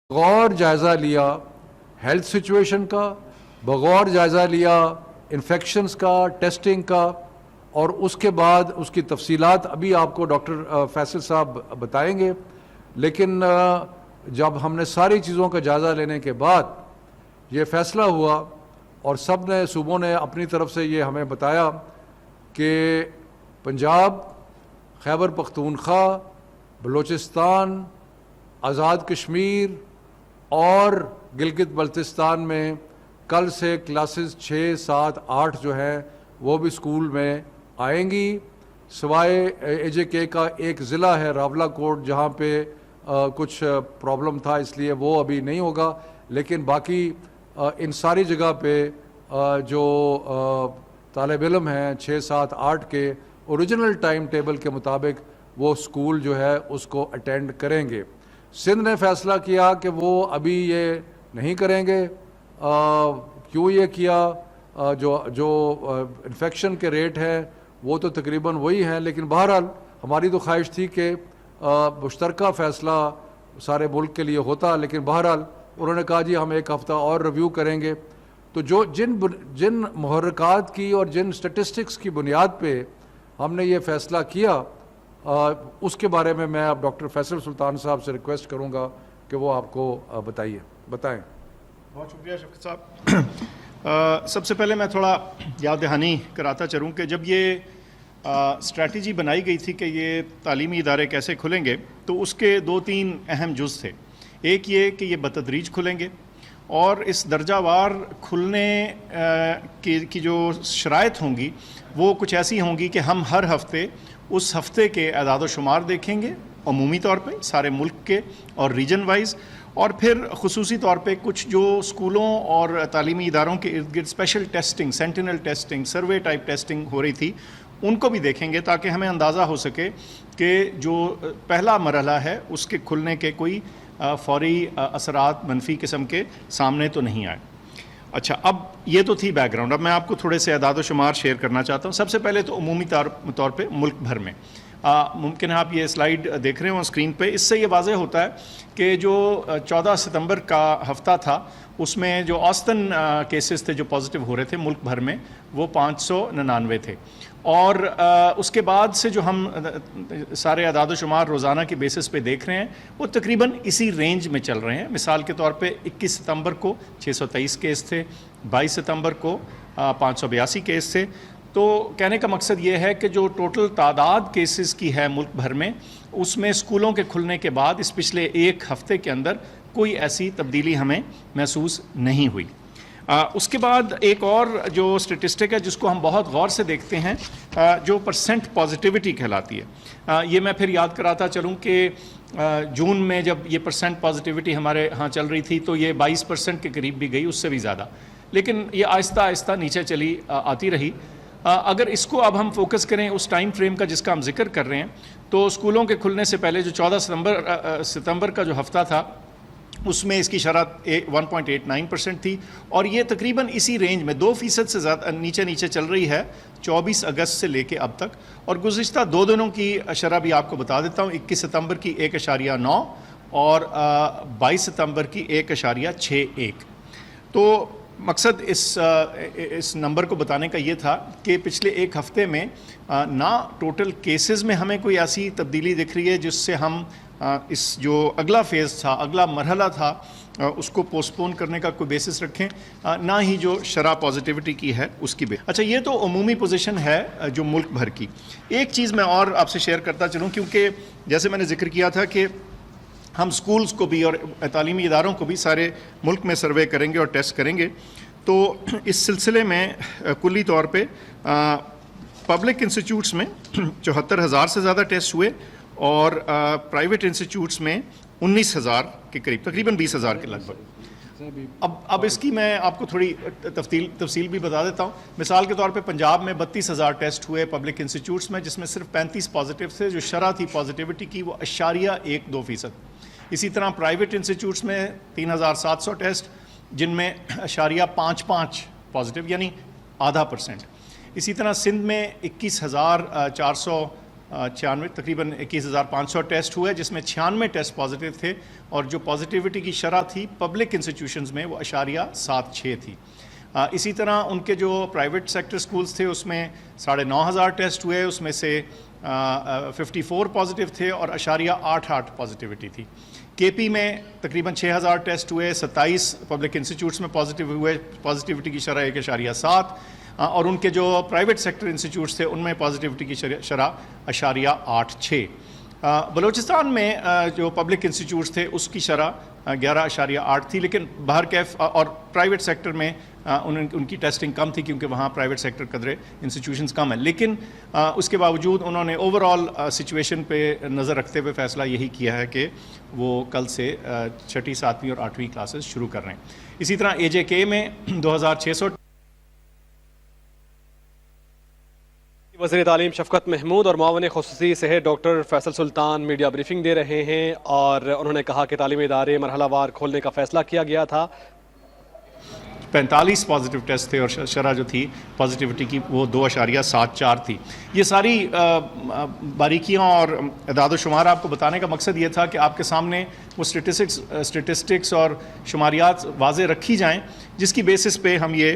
بغور جائزہ لیا ہیلتھ سچویشن کا، بغور جائزہ لیا انفیکشنز کا، ٹیسٹنگ کا، اور اس کے بعد اس کی تفصیلات ابھی آپ کو ڈاکٹر فیصل صاحب بتائیں گے. لیکن جب ہم نے ساری چیزوں کا جائزہ لینے کے بعد یہ فیصلہ ہوا اور سب نے صوبوں نے اپنی طرف سے یہ ہمیں بتایا کہ پنجاب، خیبر پختونخوا، بلوچستان، آزاد کشمیر اور گلگت بلتستان میں کل سے کلاسز 6، 7، 8 جو ہیں وہ بھی اسکول میں آئیں گی، سوائے اے جے کے کا ایک ضلع ہے راولہ کوٹ جہاں پہ کچھ پرابلم تھا اس لیے وہ ابھی نہیں ہوگا. لیکن باقی ان ساری جگہ پہ جو طالب علم ہیں 6، 7، 8 کے اوریجنل ٹائم ٹیبل کے مطابق وہ اسکول جو ہے اس کو اٹینڈ کریں گے. سندھ نے فیصلہ کیا کہ وہ ابھی یہ نہیں کریں گے. کیوں یہ کیا؟ جو انفیکشن کے ریٹ ہیں وہ تو تقریباً وہی ہیں، لیکن بہرحال ہماری تو خواہش تھی کہ مشترکہ فیصلہ سارے ملک کے لیے ہوتا، لیکن بہرحال انہوں نے کہا جی ہم ایک ہفتہ اور ریویو کریں گے. تو جن محرکات کی اور جن سٹیٹسٹکس کی بنیاد پہ ہم نے یہ فیصلہ کیا اس کے بارے میں میں اب ڈاکٹر فیصل سلطان صاحب سے ریکویسٹ کروں گا کہ وہ آپ کو بتائیں. بہت شکریہ شفقت صاحب. سب سے پہلے میں تھوڑا یاد دہانی کراتا چلوں کہ جب یہ اسٹریٹجی بنائی گئی تھی کہ یہ تعلیمی ادارے کیسے کھلیں گے تو اس کے 2-3 اہم جز تھے. ایک یہ کہ یہ بتدریج کھلیں گے اور اس درجہ وار کھلنے کی جو شرائط ہوں گی وہ کچھ ایسی ہوں گی کہ ہم ہر ہفتے اس ہفتے کے اعداد و شمار دیکھیں گے عمومی طور پہ سارے ملک کے اور ریجن وائز، اور پھر خصوصی طور پہ کچھ جو اسکولوں اور تعلیمی اداروں کے ارد گرد special testing, sentinel testing, survey type testing ہو رہی تھی ان کو بھی دیکھیں گے تاکہ ہمیں اندازہ ہو سکے کہ جو پہلا مرحلہ ہے اس کے کھلنے کے کوئی فوری اثرات منفی قسم کے سامنے تو نہیں آئے. اچھا، اب یہ تو تھی بیک گراؤنڈ. اب میں آپ کو تھوڑے سے اعداد و شمار شیئر کرنا چاہتا ہوں. سب سے پہلے تو عمومی طور پہ ملک بھر میں ممکن ہے آپ یہ سلائیڈ دیکھ رہے ہوں اسکرین پہ، اس سے یہ واضح ہوتا ہے کہ جو 14 ستمبر کا ہفتہ تھا اس میں جو اوسطاً کیسز تھے جو پازیٹیو ہو رہے تھے ملک بھر میں وہ 599 تھے، اور اس کے بعد سے جو ہم سارے اعداد و شمار روزانہ کے بیسس پہ دیکھ رہے ہیں وہ تقریباً اسی رینج میں چل رہے ہیں. مثال کے طور پہ 21 ستمبر کو 623 کیس تھے، 22 ستمبر کو 582 کیس تھے. تو کہنے کا مقصد یہ ہے کہ جو ٹوٹل تعداد کیسز کی ہے ملک بھر میں اس میں اسکولوں کے کھلنے کے بعد اس پچھلے ایک ہفتے کے اندر کوئی ایسی تبدیلی ہمیں محسوس نہیں ہوئی. اس کے بعد ایک اور جو اسٹیٹسٹک ہے جس کو ہم بہت غور سے دیکھتے ہیں جو پرسنٹ پازیٹیوٹی کہلاتی ہے. یہ میں پھر یاد کراتا چلوں کہ جون میں جب یہ پرسنٹ پازیٹیوٹی ہمارے ہاں چل رہی تھی تو یہ 22% کے قریب بھی گئی، اس سے بھی زیادہ، لیکن یہ آہستہ آہستہ نیچے چلی آتی رہی. اگر اس کو اب ہم فوکس کریں اس ٹائم فریم کا جس کا ہم ذکر کر رہے ہیں تو اسکولوں کے کھلنے سے پہلے جو 14 ستمبر کا جو ہفتہ تھا اس میں اس کی شرح 1.89% تھی، اور یہ تقریباً اسی رینج میں 2% سے زیادہ نیچے چل رہی ہے 24 اگست سے لے کے اب تک. اور گزشتہ 2 دنوں کی شرح بھی آپ کو بتا دیتا ہوں. 21 ستمبر کی 1.9 اور 22 ستمبر کی 1.61. تو مقصد اس نمبر کو بتانے کا یہ تھا کہ پچھلے ایک ہفتے میں نہ ٹوٹل کیسز میں ہمیں کوئی ایسی تبدیلی دکھ رہی ہے جس سے ہم اس جو اگلا فیز تھا، اگلا مرحلہ تھا اس کو پوسٹ پون کرنے کا کوئی بیسس رکھیں، نہ ہی جو شرح پازیٹیوٹی کی ہے اس کی اچھا، یہ تو عمومی پوزیشن ہے جو ملک بھر کی. ایک چیز میں اور آپ سے شیئر کرتا چلوں، کیونکہ جیسے میں نے ذکر کیا تھا کہ ہم سکولز کو بھی اور تعلیمی اداروں کو بھی سارے ملک میں سروے کریں گے اور ٹیسٹ کریں گے. تو اس سلسلے میں کلی طور پہ پبلک انسٹیٹیوٹس میں 74,000 سے زیادہ ٹیسٹ ہوئے اور پرائیویٹ انسٹیٹیوٹس میں 19,000 کے قریب، تقریباً 20,000 کے لگ بھگ. اب اس کی میں آپ کو تھوڑی تفصیل بھی بتا دیتا ہوں. مثال کے طور پہ پنجاب میں 32,000 ٹیسٹ ہوئے پبلک انسٹیٹیوٹس میں، جس میں صرف 35 پازیٹیو تھے. جو شرح تھی پازیٹیوٹی کی وہ 0.12%. اسی طرح پرائیویٹ انسٹیٹیوٹس میں 3,700 ٹیسٹ جن میں 0.55 پازیٹیو، یعنی 0.5%. اسی طرح سندھ میں 21,400 تقریباً 21,500 ٹیسٹ ہوئے جس میں 96 ٹیسٹ پازیٹیو تھے اور جو پازیٹیوٹی کی شرح تھی پبلک انسٹیٹیوشنز میں وہ 0.76 تھی. اسی طرح ان کے جو پرائیویٹ سیکٹر سکولز تھے اس میں 9,500 ٹیسٹ ہوئے, اس میں سے 54 پازیٹیو تھے اور 0.88 پازیٹیوٹی تھی. کے پی میں تقریباً 6,000 ٹیسٹ ہوئے, 27 پبلک انسٹیٹیوٹس میں پازیٹیو ہوئے, پازیٹیوٹی کی شرح 1.7, اور ان کے جو پرائیویٹ سیکٹر انسٹیٹیوٹس تھے ان میں پازیٹیوٹی کی شرح 0.86. بلوچستان میں جو پبلک انسٹیٹیوٹس تھے اس کی شرح 11.8 تھی, لیکن بہرکیف اور پرائیویٹ سیکٹر میں ان کی ٹیسٹنگ کم تھی کیونکہ وہاں پرائیویٹ سیکٹر قدرے انسٹیٹیوشنز کم ہیں. لیکن اس کے باوجود انہوں نے اوور آل سچویشن پہ نظر رکھتے ہوئے فیصلہ یہی کیا ہے کہ وہ کل سے 6ٹھی 7ویں اور 8ویں کلاسز شروع کر رہے ہیں. اسی طرح اے جے کے میں 2,600. وزیر تعلیم شفقت محمود اور معاون خصوصی صحت ڈاکٹر فیصل سلطان میڈیا بریفنگ دے رہے ہیں, اور انہوں نے کہا کہ تعلیمی ادارے مرحلہ وار کھولنے کا فیصلہ کیا گیا تھا. 45 پازیٹیو ٹیسٹ تھے اور شرح جو تھی پازیٹیوٹی کی وہ 2.74 تھی. یہ ساری باریکیاں اور اعداد و شمار آپ کو بتانے کا مقصد یہ تھا کہ آپ کے سامنے وہ اسٹیٹسٹکس اور شماریات واضح رکھی جائیں جس کی بیسس پہ ہم یہ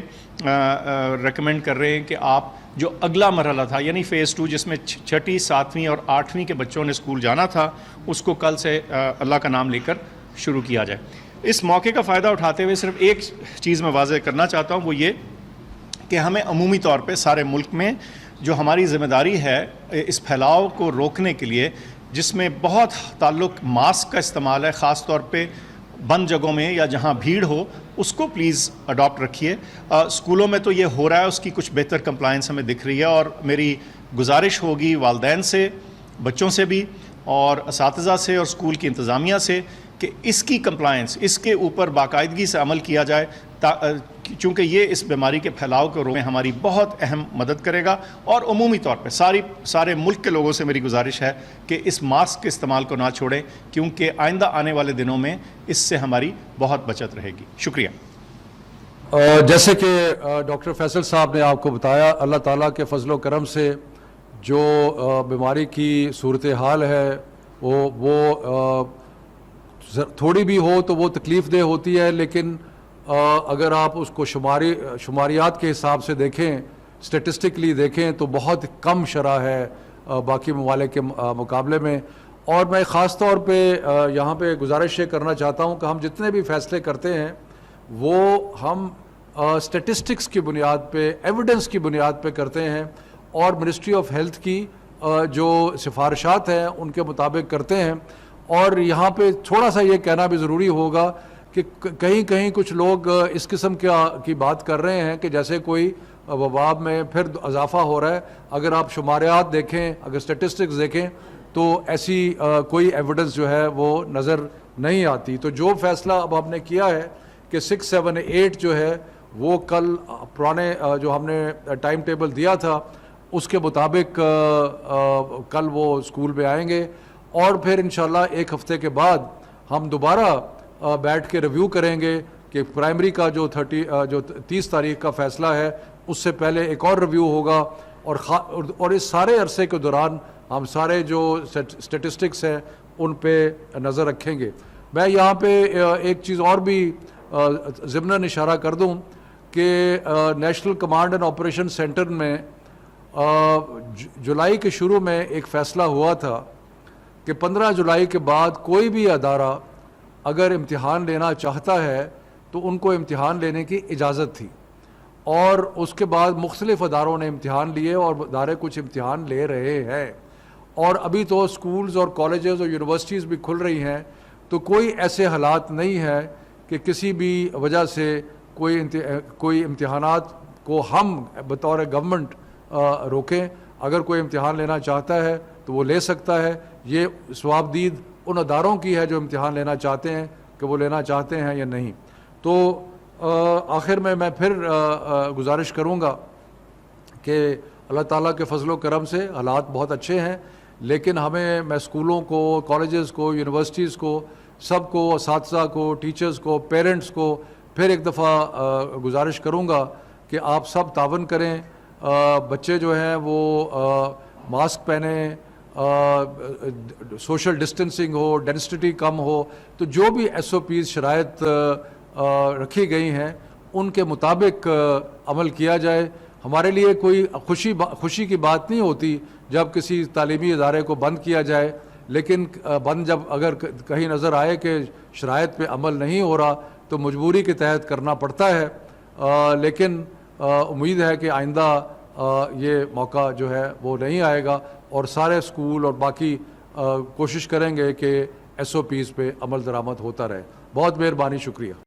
ریکمینڈ کر رہے ہیں کہ آپ جو اگلا مرحلہ تھا یعنی فیز 2 جس میں 6ٹھی 7ویں اور 8ویں کے بچوں نے اسکول جانا تھا اس کو کل سے اللہ کا نام لے کر شروع کیا جائے. اس موقع کا فائدہ اٹھاتے ہوئے صرف ایک چیز میں واضح کرنا چاہتا ہوں, وہ یہ کہ ہمیں عمومی طور پہ سارے ملک میں جو ہماری ذمہ داری ہے اس پھیلاؤ کو روکنے کے لیے, جس میں بہت تعلق ماسک کا استعمال ہے, خاص طور پہ بند جگہوں میں یا جہاں بھیڑ ہو, اس کو پلیز اڈاپٹ رکھیے. اسکولوں میں تو یہ ہو رہا ہے, اس کی کچھ بہتر کمپلائنس ہمیں دکھ رہی ہے, اور میری گزارش ہوگی والدین سے, بچوں سے بھی, اور اساتذہ سے اور اسکول کی انتظامیہ سے کہ اس کی کمپلائنس, اس کے اوپر باقاعدگی سے عمل کیا جائے, چونکہ یہ اس بیماری کے پھیلاؤ کو روکنے میں ہماری بہت اہم مدد کرے گا. اور عمومی طور پہ سارے ملک کے لوگوں سے میری گزارش ہے کہ اس ماسک کے استعمال کو نہ چھوڑیں, کیونکہ آئندہ آنے والے دنوں میں اس سے ہماری بہت بچت رہے گی. شکریہ. جیسے کہ ڈاکٹر فیصل صاحب نے آپ کو بتایا, اللہ تعالیٰ کے فضل و کرم سے جو بیماری کی صورتحال ہے وہ تھوڑی بھی ہو تو وہ تکلیف دہ ہوتی ہے, لیکن اگر آپ اس کو شماریات کے حساب سے دیکھیں, اسٹیٹسٹکلی دیکھیں تو بہت کم شرح ہے باقی ممالک کے مقابلے میں. اور میں خاص طور پہ یہاں پہ گزارش یہ کرنا چاہتا ہوں کہ ہم جتنے بھی فیصلے کرتے ہیں وہ ہم اسٹیٹسٹکس کی بنیاد پہ, ایویڈنس کی بنیاد پہ کرتے ہیں, اور منسٹری آف ہیلتھ کی جو سفارشات ہیں ان کے مطابق کرتے ہیں. اور یہاں پہ تھوڑا سا یہ کہنا بھی ضروری ہوگا کہ کہیں کچھ لوگ اس قسم کی بات کر رہے ہیں کہ جیسے کوئی وبا میں پھر اضافہ ہو رہا ہے. اگر آپ شماریات دیکھیں, اگر اسٹیٹسٹکس دیکھیں تو ایسی کوئی ایویڈنس جو ہے وہ نظر نہیں آتی. تو جو فیصلہ اب ہم نے کیا ہے کہ 6, 7, 8 جو ہے وہ کل پرانے جو ہم نے ٹائم ٹیبل دیا تھا اس کے مطابق کل وہ اسکول میں آئیں گے, اور پھر انشاءاللہ ایک ہفتے کے بعد ہم دوبارہ بیٹھ کے ریویو کریں گے کہ پرائمری کا جو 30 تاریخ کا فیصلہ ہے اس سے پہلے ایک اور ریویو ہوگا, اور اس سارے عرصے کے دوران ہم سارے جو اسٹیٹسٹکس ہیں ان پہ نظر رکھیں گے. میں یہاں پہ ایک چیز اور بھی ضمناً اشارہ کر دوں کہ national command and operation centre میں جولائی کے شروع میں ایک فیصلہ ہوا تھا کہ 15 جولائی کے بعد کوئی بھی ادارہ اگر امتحان لینا چاہتا ہے تو ان کو امتحان لینے کی اجازت تھی, اور اس کے بعد مختلف اداروں نے امتحان لیے اور ادارے کچھ امتحان لے رہے ہیں. اور ابھی تو اسکولز اور کالجز اور یونیورسٹیز بھی کھل رہی ہیں, تو کوئی ایسے حالات نہیں ہے کہ کسی بھی وجہ سے کوئی امتحانات کو ہم بطور گورنمنٹ روکیں. اگر کوئی امتحان لینا چاہتا ہے تو وہ لے سکتا ہے. یہ ثوابدید ان اداروں کی ہے جو امتحان لینا چاہتے ہیں کہ وہ لینا چاہتے ہیں یا نہیں. تو آخر میں پھر گزارش کروں گا کہ اللہ تعالیٰ کے فضل و کرم سے حالات بہت اچھے ہیں, لیکن میں اسکولوں کو, کالجز کو, یونیورسٹیز کو, سب کو, اساتذہ کو, ٹیچرز کو, پیرنٹس کو پھر ایک دفعہ گزارش کروں گا کہ آپ سب تعاون کریں. بچے جو ہیں وہ ماسک پہنیں, سوشل ڈسٹینسنگ ہو, ڈینسٹی کم ہو, تو جو بھی ایس او پیز شرائط رکھی گئی ہیں ان کے مطابق عمل کیا جائے. ہمارے لیے کوئی خوشی کی بات نہیں ہوتی جب کسی تعلیمی ادارے کو بند کیا جائے, لیکن بند جب اگر کہیں نظر آئے کہ شرائط پہ عمل نہیں ہو رہا تو مجبوری کے تحت کرنا پڑتا ہے. لیکن امید ہے کہ آئندہ یہ موقع جو ہے وہ نہیں آئے گا, اور سارے اسکول اور باقی کوشش کریں گے کہ ایس او پیز پہ عمل درآمد ہوتا رہے. بہت مہربانی, شکریہ.